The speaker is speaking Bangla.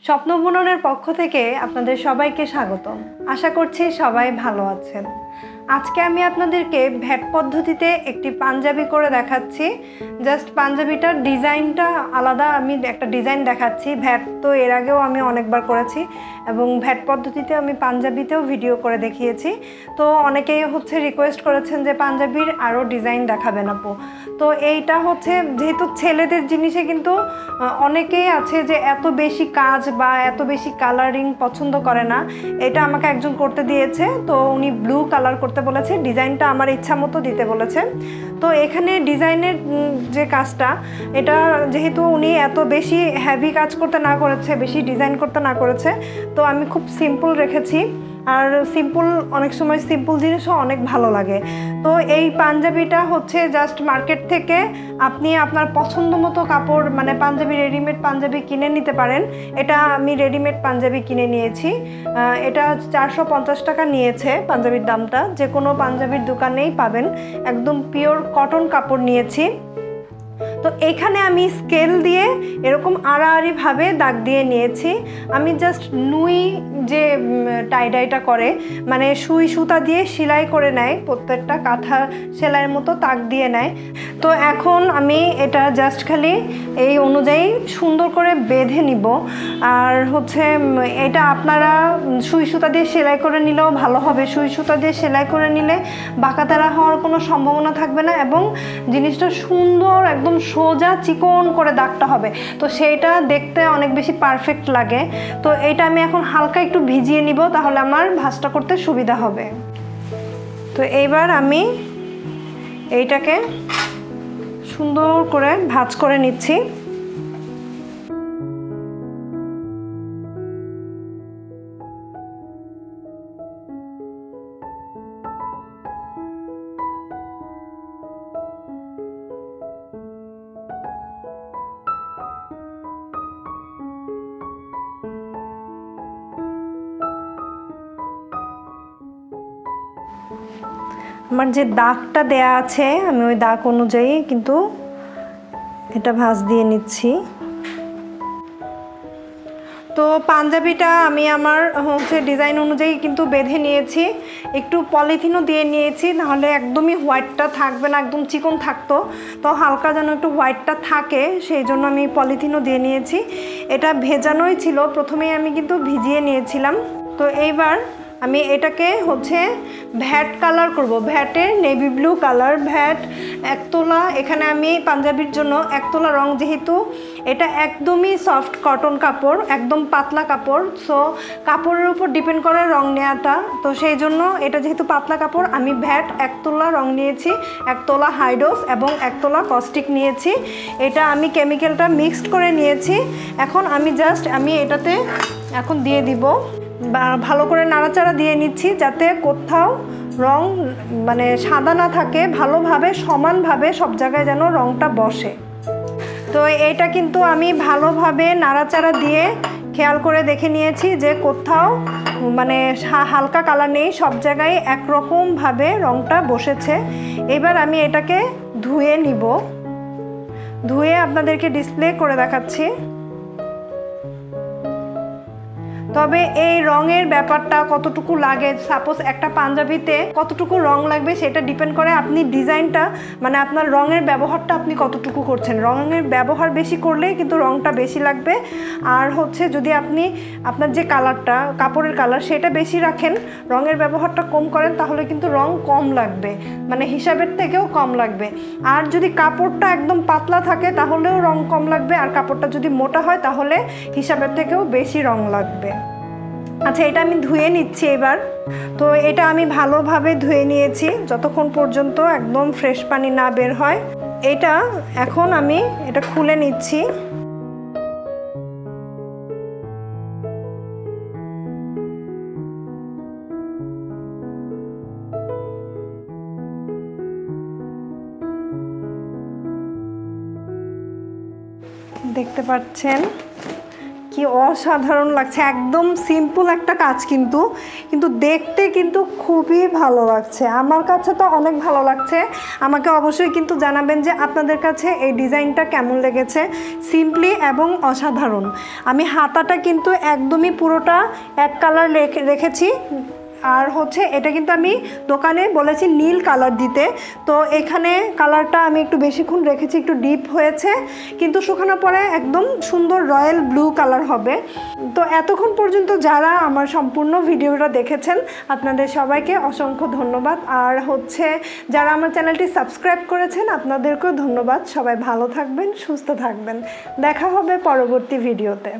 স্বপ্ন বুননের পক্ষ থেকে আপনাদের সবাইকে স্বাগতম। আশা করছি সবাই ভালো আছেন। আজকে আমি আপনাদেরকে ভ্যাট পদ্ধতিতে একটি পাঞ্জাবি করে দেখাচ্ছি। জাস্ট পাঞ্জাবিটার ডিজাইনটা আলাদা, আমি একটা ডিজাইন দেখাচ্ছি। ভ্যাট তো এর আগেও আমি অনেকবার করেছি এবং ভ্যাট পদ্ধতিতে আমি পাঞ্জাবিতেও ভিডিও করে দেখিয়েছি। তো অনেকেই রিকোয়েস্ট করেছেন যে পাঞ্জাবির আরও ডিজাইন দেখাবেন আপু। তো এইটা যেহেতু ছেলেদের জিনিসে কিন্তু অনেকেই আছে যে এত বেশি কাজ বা এত বেশি কালারিং পছন্দ করে না। এটা আমাকে একজন করতে দিয়েছে, তো উনি ব্লু কালার করতে বলেছে, ডিজাইনটা আমার ইচ্ছা মতো দিতে বলেছে। তো এখানে ডিজাইনের যে কাজটা, এটা যেহেতু উনি এত বেশি হেভি কাজ করতে না করেছে, বেশি ডিজাইন করতে না করেছে, তো আমি খুব সিম্পল রেখেছি। আর সিম্পল, অনেক সময় সিম্পল জিনিসও অনেক ভালো লাগে। তো এই পাঞ্জাবিটা জাস্ট মার্কেট থেকে আপনি আপনার পছন্দ মতো কাপড়, মানে পাঞ্জাবি, রেডিমেড পাঞ্জাবি কিনে নিতে পারেন। এটা আমি রেডিমেড পাঞ্জাবি কিনে নিয়েছি। এটা 450 টাকা নিয়েছে পাঞ্জাবির দামটা। যে কোনো পাঞ্জাবির দোকানেই পাবেন। একদম পিওর কটন কাপড় নিয়েছি। তো এখানে আমি স্কেল দিয়ে এরকম আড়াআড়িভাবে দাগ দিয়ে নিয়েছি। আমি জাস্ট নুই যে টাইডাইটা করে, মানে সুই সুতা দিয়ে সেলাই করে নেয়, প্রত্যেকটা কাঁথা সেলাইয়ের মতো তাক দিয়ে নেয়। তো এখন আমি এটা জাস্ট খালি এই অনুযায়ী সুন্দর করে বেঁধে নিব। আর এটা আপনারা সুই সুতা দিয়ে সেলাই করে নিলেও ভালো হবে। সুই সুতা দিয়ে সেলাই করে নিলে বাঁকাতেরা হওয়ার কোনো সম্ভাবনা থাকবে না এবং জিনিসটা সুন্দর একদম সোজা চিকন করে দাগটা হবে। তো সেইটা দেখতে অনেক বেশি পারফেক্ট লাগে। তো এটা আমি এখন হালকা একটু ভিজিয়ে নিব, তাহলে আমার ভাঁজটা করতে সুবিধা হবে। তো এইবার আমি এইটাকে সুন্দর করে ভাঁজ করে নিচ্ছি। আমার যে দাগটা দেয়া আছে, আমি ওই দাগ অনুযায়ী কিন্তু এটা ভাঁজ দিয়ে নিচ্ছি। তো পাঞ্জাবিটা আমি আমার ডিজাইন অনুযায়ী কিন্তু বেঁধে নিয়েছি। একটু পলিথিনও দিয়ে নিয়েছি, নাহলে একদমই হোয়াইটটা থাকবে না, একদম চিকন থাকতো। তো হালকা যেন একটু হোয়াইটটা থাকে, সেই জন্য আমি পলিথিনও দিয়ে নিয়েছি। এটা ভেজানোই ছিল, প্রথমেই আমি কিন্তু ভিজিয়ে নিয়েছিলাম। তো এইবার আমি এটাকে ভ্যাট কালার করব। ভ্যাটের নেভি ব্লু কালার, ভ্যাট 1 তোলা। এখানে আমি পাঞ্জাবির জন্য 1 তোলা রং, যেহেতু এটা একদমই সফট কটন কাপড়, একদম পাতলা কাপড়, সো কাপড়ের উপর ডিপেন্ড করে রং নেওয়াটা। তো সেই জন্য এটা যেহেতু পাতলা কাপড়, আমি ভ্যাট 1 তোলা রং নিয়েছি, 1 তোলা হাইডোস এবং 1 তোলা কস্টিক নিয়েছি। এটা আমি কেমিক্যালটা মিক্সড করে নিয়েছি। এখন আমি এটাতে এখন দিয়ে দিব, ভালো করে নাড়াচাড়া দিয়ে নিচ্ছি, যাতে কোথাও রং মানে সাদা না থাকে, ভালোভাবে সমানভাবে সব জায়গায় যেন রংটা বসে। তো এটা কিন্তু আমি ভালোভাবে নাড়াচাড়া দিয়ে খেয়াল করে দেখে নিয়েছি যে কোথাও মানে হালকা কালার নেই, সব জায়গায় একরকমভাবে রংটা বসেছে। এবার আমি এটাকে ধুয়ে নিব, ধুয়ে আপনাদেরকে ডিসপ্লে করে দেখাচ্ছি। তবে এই রঙের ব্যাপারটা কতটুকু লাগে, সাপোজ একটা পাঞ্জাবিতে কতটুকু রং লাগবে, সেটা ডিপেন্ড করে আপনি ডিজাইনটা, মানে আপনার রঙের ব্যবহারটা আপনি কতটুকু করছেন। রঙের ব্যবহার বেশি করলে কিন্তু রংটা বেশি লাগবে। আর যদি আপনি আপনার যে কালারটা, কাপড়ের কালার, সেটা বেশি রাখেন, রঙের ব্যবহারটা কম করেন, তাহলে কিন্তু রং কম লাগবে, মানে হিসাবের থেকেও কম লাগবে। আর যদি কাপড়টা একদম পাতলা থাকে তাহলেও রং কম লাগবে, আর কাপড়টা যদি মোটা হয় তাহলে হিসাবের থেকেও বেশি রং লাগবে। আচ্ছা, এটা আমি ধুয়ে নিচ্ছি এবার। তো এটা আমি ভালোভাবে ধুয়ে নিয়েছি, যতক্ষণ পর্যন্ত একদম ফ্রেশ পানি না বের হয়। এটা এখন আমি এটা খুলে নিচ্ছি। দেখতে পাচ্ছেন কি অসাধারণ লাগছে, একদম সিম্পল একটা কাজ কিন্তু কিন্তু দেখতে কিন্তু খুবই ভালো লাগছে। আমার কাছে তো অনেক ভালো লাগছে। আমাকে অবশ্যই কিন্তু জানাবেন যে আপনাদের কাছে এই ডিজাইনটা কেমন লেগেছে, সিম্পলি এবং অসাধারণ। আমি হাতাটা কিন্তু একদমই পুরোটা এক কালার রেখেছি, আর হচ্ছে এটা কিন্তু আমি দোকানে বলেছি নীল কালার দিতে, তো এখানে কালারটা আমি একটু বেশিক্ষণ রেখেছি, একটু ডিপ হয়েছে, কিন্তু শুকানোর পরে একদম সুন্দর রয়্যাল ব্লু কালার হবে। তো এতক্ষণ পর্যন্ত যারা আমার সম্পূর্ণ ভিডিওটা দেখেছেন আপনাদের সবাইকে অসংখ্য ধন্যবাদ, আর হচ্ছে যারা আমার চ্যানেলটি সাবস্ক্রাইব করেছেন আপনাদেরকেও ধন্যবাদ। সবাই ভালো থাকবেন, সুস্থ থাকবেন, দেখা হবে পরবর্তী ভিডিওতে।